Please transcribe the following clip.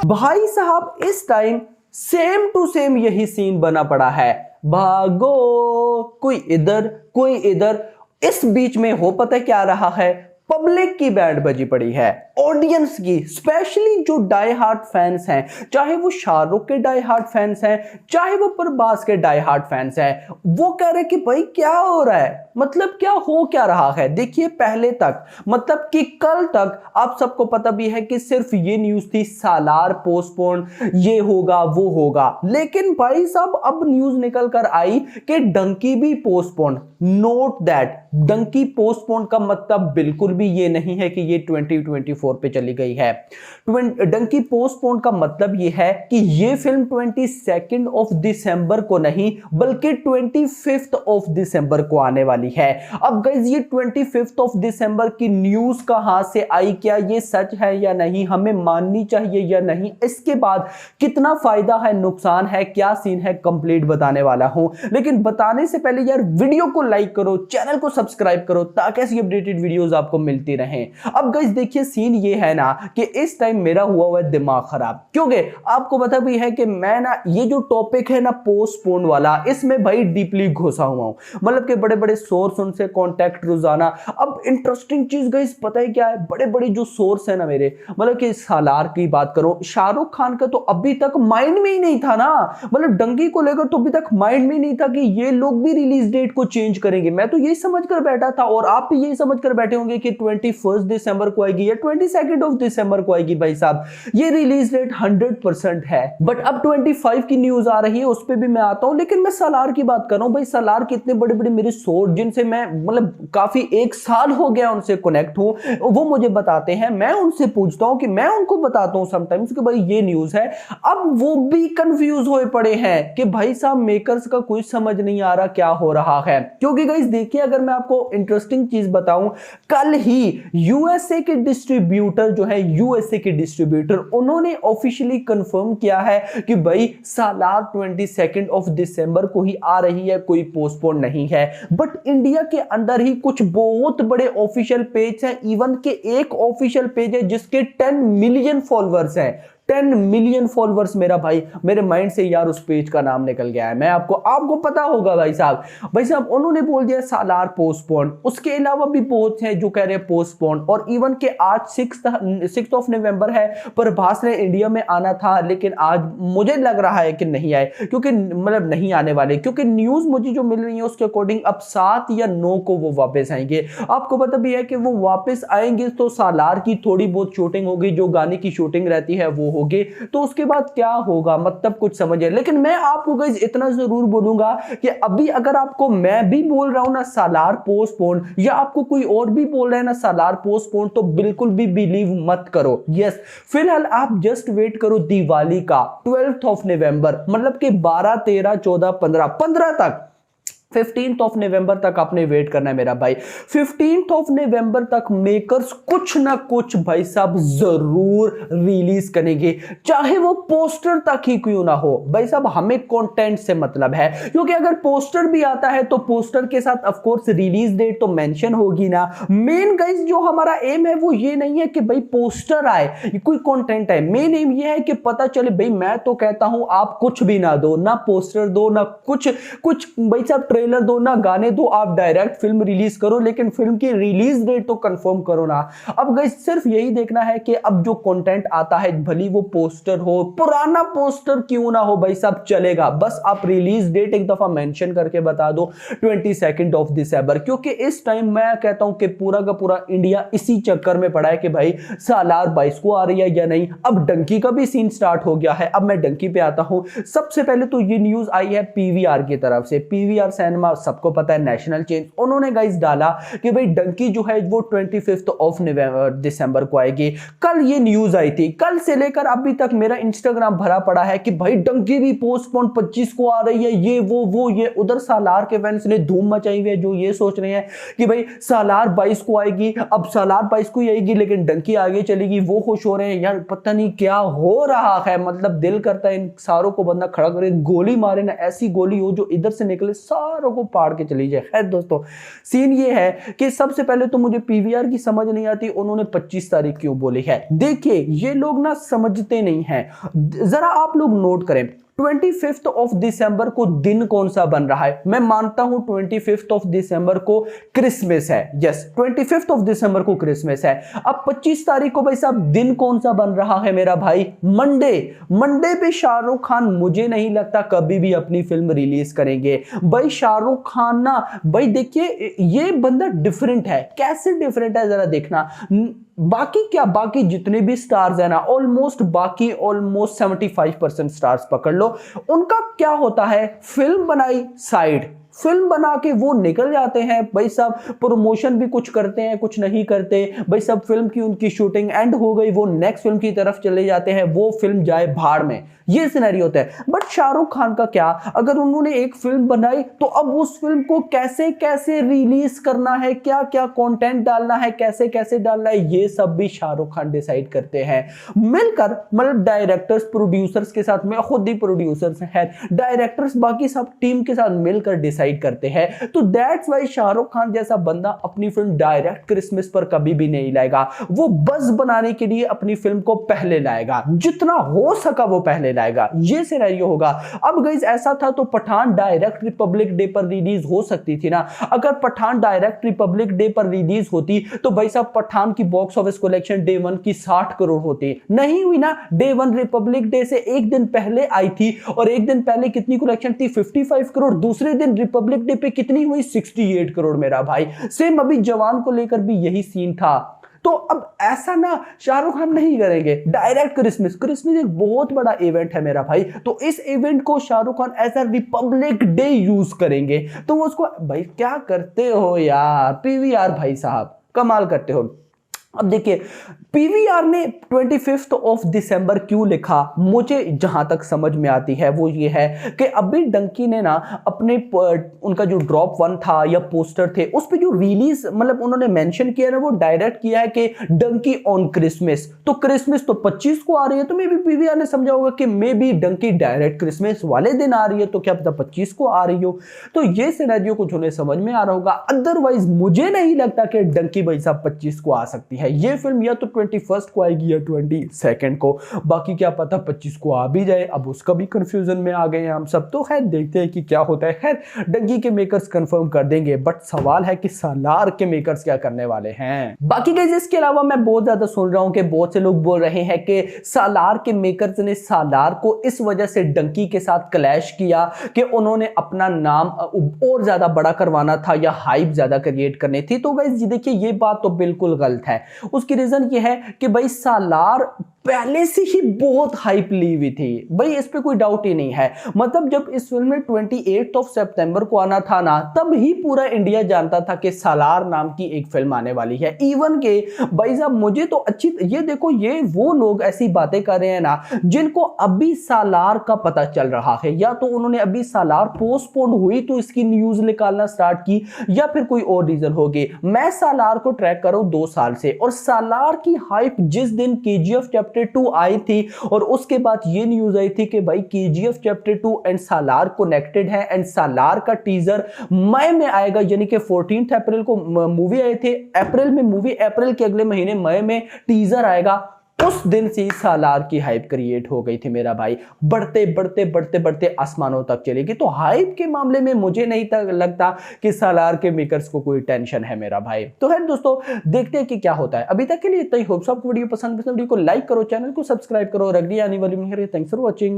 भाई साहब इस टाइम सेम टू सेम यही सीन बना पड़ा है। भागो, कोई इधर कोई इधर। इस बीच में हो पता क्या रहा है, पब्लिक की बैंड बजी पड़ी है, ऑडियंस की, स्पेशली जो डाई हार्ट फैंस हैं, चाहे वो शाहरुख के डाई हार्ट फैंस हैं, चाहे वो प्रभास के डाई हार्ट फैंस हैं, वो कह रहे कि भाई क्या हो रहा है, मतलब क्या हो क्या रहा है। देखिए पहले तक मतलब कि कल तक आप सबको पता भी है कि सिर्फ ये न्यूज थी सालार पोस्टपोन, ये होगा वो होगा, लेकिन भाई साहब अब न्यूज निकल कर आई कि डंकी भी postpone. Note that, Dunki postpone का मतलब बिल्कुल भी ये नहीं है कि ये 2024 पे चली गई है। डंकी पोस्टपोन का मतलब ये है कि ये फिल्म 22 ऑफ दिसंबर को नहीं बल्कि 25 ऑफ दिसंबर को आने वाली है। अब गाइस ये 25 ऑफ दिसंबर की न्यूज कहां से आई, क्या ये सच है या नहीं, हमें माननी चाहिए या नहीं, इसके बाद कितना फायदा है नुकसान है, क्या सीन है, कंप्लीट बताने वाला हूं। लेकिन बताने से पहले यार वीडियो को लाइक करो, चैनल को सब्सक्राइब करो ताकि ऐसी अपडेटेड वीडियोस आपको मिलती रहें। अब गाइस देखिए सीन ये है ना कि इस टाइम मेरा हुआ है दिमाग खराब, क्योंकि आपको पता भी है कि मैं ना ये जो टॉपिक है ना पोस्टपोन वाला, इसमें भाई डीपली घुसा हुआ हूं, मतलब कि बड़े बड़े सोर्स उनसे कांटेक्ट रोजाना। अब इंटरेस्टिंग चीज गाइस पता है क्या है, बड़े बड़े जो सोर्स है ना मेरे, मतलब कि सालार की बात करो, शाहरुख खान का तो अभी तक माइंड में ही नहीं था ना, मतलब डंकी को लेकर तो अभी तक माइंड में नहीं था कि ये लोग भी रिलीज डेट को चेंज करेंगे। मैं तो यही समझ कर बैठा था और आप भी यही समझ कर बैठे होंगे कि 21 दिसंबर को आएगी या 22 ऑफ दिसंबर को आएगी। भाई साहब ये रिलीज डेट 100% है, बट अब 25 की न्यूज आ रही है, उस पर भी मैं आता हूं। लेकिन मैं सालार की बात कर रहा हूं। भाई सालार के इतने बड़े बड़े मेरे सोर्स जिनसे मैं मतलब काफी 1 साल हो गया उनसे कनेक्ट हूं, वो मुझे बताते हैं, मैं उनसे पूछता हूं कि मैं उनको बताता हूं समटाइम्स कि भाई ये न्यूज है। अब वो भी कंफ्यूज होए पड़े हैं कि भाई साहब मेकर्स का कुछ समझ नहीं आ रहा क्या हो रहा है। क्योंकि गाइस देखिए अगर मैं आपको इंटरेस्टिंग चीज बताऊं, कल ही यूएसए के डिस्ट्रीब्यूटर जो है, यूएसए के डिस्ट्रीब्यूटर, उन्होंने ऑफिशियली कंफर्म किया है कि भाई सालार 22 ऑफ दिसंबर को ही आ रही है, कोई पोस्टपोन नहीं है। बट इंडिया के अंदर ही कुछ बहुत बड़े ऑफिशियल पेज हैं, इवन के एक ऑफिशियल पेज है जिसके 10 मिलियन फॉलोअर्स हैं। 10 मिलियन फॉलोअर्स मेरा भाई, मेरे माइंड से यार उस पेज का नाम निकल गया है। मैं आपको पता होगा भाई साहब उन्होंने बोल दिया सालार पोस्टपोन। उसके अलावा भी बहुत हैं जो कह रहे हैं पोस्टपोन, और इवन के आज 6 ऑफ नवंबर है, प्रभास ने इंडिया में आना था, लेकिन आज मुझे लग रहा है कि नहीं आए, क्योंकि मतलब नहीं आने वाले, क्योंकि न्यूज मुझे जो मिल रही है उसके अकॉर्डिंग अब 7 या 9 को वो वापस आएंगे। आपको पता भी है कि वो वापस आएंगे तो सालार की थोड़ी बहुत शूटिंग होगी, जो गाने की शूटिंग रहती है वो होगी, तो उसके बाद क्या होगा मतलब कुछ समझिए। लेकिन मैं आपको गाइस इतना जरूर बोलूंगा कि अभी अगर आपको मैं भी बोल रहा हूं ना सालार पोस्टपोन, या आपको कोई और भी बोल रहा है ना सालार पोस्टपोन, तो बिल्कुल भी बिलीव मत करो। यस, फिलहाल आप जस्ट वेट करो दिवाली का 12 ऑफ नवंबर, मतलब कि 12, 13, 14, 15 तक, 15 ऑफ नवंबर तक आपने वेट करना है मेरा भाई। 15 ऑफ नवंबर तक मेकर्स कुछ ना कुछ भाई साहब जरूर रिलीज करेंगे, चाहे वो पोस्टर तक ही क्यों ना हो। भाई साहब हमें कंटेंट से मतलब है, क्योंकि अगर पोस्टर भी आता है तो पोस्टर के साथ ऑफ कोर्स रिलीज डेट तो मेंशन होगी ना। मेन गाइस जो हमारा एम है वो ये नहीं है कि भाई पोस्टर आए, कोई कंटेंट है, मेन एम ये है कि पता चले। भाई मैं तो कहता हूं आप कुछ भी ना दो, ना पोस्टर दो, ना कुछ भाई साहब ट्रेलर दो, ना गाने दो, आप डायरेक्ट फिल्म रिलीज करो, लेकिन फिल्म की रिलीज डेट तो कंफर्म करो ना। अब गाइस सिर्फ यही देखना है कि अब जो कंटेंट आता है, भली वो पोस्टर हो, पुराना पोस्टर क्यों ना हो, भाई साहब चलेगा, बस आप रिलीज डेट एक दफा मेंशन करके बता दो 22 ऑफ दिसंबर। क्योंकि इस टाइम मैं कहता हूं कि पूरा का पूरा इंडिया इसी चक्कर में पड़ा है कि भाई सालार 22 को आ रही है या नहीं। अब डंकी का भी सीन स्टार्ट हो गया है। अब मैं डंकी पे आता हूं। सबसे पहले तो ये न्यूज आई है पीवीआर की तरफ से। पीवीआर सिनेमा सबको पता है नेशनल चेन, उन्होंने गाइस डाला कि भाई डंकी जो है वो 25 ऑफ दिसंबर को आएगी। कल ये न्यूज आई थी, कल से लेकर अभी तक मेरा इंस्टाग्राम भरा पड़ा है कि भाई डंकी भी पोस्टपोन 25 को आ रही है, ये वो ये। उधर सालार के फैंस ने धूम मचाई हुई है, जो ये सोच रहे हैं कि भाई सालार 22 को आएगी, अब सालार 22 को ही आएगी लेकिन डंकी आगे चलेगी, वो खुश हो रहे हैं। यार पता नहीं क्या हो रहा है, मतलब दिल करता है इन सारों को बंदा खड़ा करे, गोली मारे ना, ऐसी गोली हो जो इधर से निकले सारे चारों को पाड़ के चली जाए। खैर दोस्तों, सीन ये है कि सबसे पहले तो मुझे पीवीआर की समझ नहीं आती, उन्होंने 25 तारीख क्यों बोली है। देखिए ये लोग ना समझते नहीं है, जरा आप लोग नोट करें 25 ऑफ दिसंबर को दिन कौन सा बन रहा है। मैं मानता हूं 25 ऑफ दिसंबर को क्रिसमस है, यस 25 ऑफ दिसंबर को क्रिसमस है। अब 25 तारीख को भाई साहब दिन कौन सा बन रहा है मेरा भाई, मंडे। मंडे पे शाहरुख खान मुझे नहीं लगता कभी भी अपनी फिल्म रिलीज करेंगे। भाई शाहरुख खान ना, भाई देखिए ये बंदा डिफरेंट है। कैसे डिफरेंट है जरा देखना। बाकी क्या, बाकी जितने भी स्टार्स है ना, ऑलमोस्ट 75% स्टार्स पकड़ लो, उनका क्या होता है, फिल्म बनाई साइड, फिल्म बना के वो निकल जाते हैं भाई साहब, प्रमोशन भी कुछ करते हैं कुछ नहीं करते भाई साहब, फिल्म की उनकी शूटिंग एंड हो गई, वो नेक्स्ट फिल्म की तरफ चले जाते हैं, वो फिल्म जाए भाड़ में, ये सिनेरियो होता है। बट शाहरुख खान का क्या, अगर उन्होंने एक फिल्म बनाई तो अब उस फिल्म को कैसे कैसे रिलीज करना है, क्या क्या कंटेंट डालना है, कैसे कैसे डालना है, ये सब भी शाहरुख खान डिसाइड करते हैं मिलकर, मतलब डायरेक्टर्स प्रोड्यूसर्स के साथ, में खुद ही प्रोड्यूसर्स हैं, डायरेक्टर्स बाकी सब टीम के साथ मिलकर डिसाइड करते हैं। तो दैट्स वाई शाहरुख खान जैसा बंदा अपनी फिल्म डायरेक्ट क्रिसमस पर कभी भी नहीं लाएगा, वो बस बनाने के लिए अपनी फिल्म को पहले लाएगा, जितना हो सका वो पहले लाएगा, ये सिनेरियो होगा। अब गाइस ऐसा था तो पठान डायरेक्ट रिपब्लिक डे पर रिलीज हो सकती थी ना। अगर पठान डायरेक्ट रिपब्लिक डे पर रिलीज होती तो भाई साहब पठान की बॉक्स ऑफिस कलेक्शन डे 1 की 60 करोड़ होती, नहीं हुई ना। डे 1 रिपब्लिक डे से एक दिन पहले आई थी और एक दिन पहले कितनी कलेक्शन थी, 55 करोड़। दूसरे दिन रिपब्लिक डे पे कितनी हुई, 68 करोड़ मेरा भाई। सेम अभी जवान को लेकर भी यही सीन था। तो अब ऐसा ना शाहरुख खान नहीं करेंगे डायरेक्ट क्रिसमस। क्रिसमस एक बहुत बड़ा इवेंट है मेरा भाई, तो इस इवेंट को Shahrukh Khan as a Republic Day use करेंगे। तो वो उसको, भाई क्या करते हो यार पीवीआर भाई साहब, कमाल करते हो। अब देखिए पीवीआर ने 25 ऑफ दिसंबर क्यों लिखा, मुझे जहां तक समझ में आती है वो ये है कि अभी डंकी ने ना अपने उनका जो ड्रॉप 1 था या पोस्टर थे उस पे जो रिलीज, मतलब उन्होंने मेंशन किया ना, वो डायरेक्ट किया है कि डंकी ऑन क्रिसमस। तो क्रिसमस तो 25 को आ रही है, तो मे बी पीवीआर ने समझा होगा कि maybe Dunki direct Christmas वाले दिन आ रही है, तो क्या पता 25 को आ रही हो। तो ये सिनेरियो कुछ उन्हें समझ में आ रहा होगा। अदरवाइज मुझे नहीं लगता कि डंकी भाई साहब 25 को आ सकती है। ये फिल्म या तो 21 को आएगी या 22 को, बाकी क्या पता 25 को आ भी जाए। अब उसका भी कंफ्यूजन में आ गए हैं हम सब, तो खैर देखते हैं कि क्या होता है। खैर डंकी के मेकर्स कंफर्म कर देंगे, बट सवाल है कि सालार के मेकर्स क्या करने वाले हैं। बाकी गाइस इसके अलावा मैं बहुत ज्यादा सुन रहा हूं कि बहुत से लोग बोल रहे हैं कि सालार के मेकर्स ने सालार को इस वजह से डंकी के साथ क्लैश किया कि उन्होंने अपना नाम और ज्यादा बड़ा करवाना था या हाइप ज्यादा क्रिएट करनी थी। तो गाइस देखिए ये बात तो बिल्कुल गलत है। उसकी रीजन ये है कि भाई सालार पहले से ही बहुत हाइप ली हुई थी भाई, इस पे कोई डाउट ही नहीं है। मतलब जब इस फिल्म में 28 ऑफ सितंबर को आना था ना, तब ही पूरा इंडिया जानता था कि सालार नाम की एक फिल्म आने वाली है। इवन के भाई साहब मुझे तो अच्छी, ये देखो ये वो लोग ऐसी बातें कर रहे हैं ना जिनको अभी सालार का पता चल रहा है, या तो उन्होंने अभी सालार पोस्टपोन हुई तो इसकी न्यूज निकालना स्टार्ट की, या फिर कोई और रीजन होगी। मैं सालार को ट्रैक कर रहा हूं 2 साल से, और सालार की हाइप जिस दिन केजीएफ चैप्टर 2 आई थी और उसके बाद ये न्यूज आई थी कि भाई KGF chapter 2 and Salaar connected है, एंड सालार का टीजर मई में आएगा, यानी कि 14 अप्रैल को मूवी आई थी, अप्रैल में मूवी, अप्रैल के अगले महीने मई में टीजर आएगा। उस दिन से सालार की हाइप क्रिएट हो गई थी मेरा भाई, बढ़ते बढ़ते बढ़ते बढ़ते आसमानों तक चलेगी। तो हाइप के मामले में मुझे नहीं लगता कि सालार के मेकर्स को कोई टेंशन है मेरा भाई। तो है दोस्तों देखते हैं कि क्या होता है। अभी तक के लिए इतना ही। होप आपको वीडियो पसंद वीडियो को लाइक करो, चैनल को सब्सक्राइब करो और अगली आने वाली। Thanks for watching.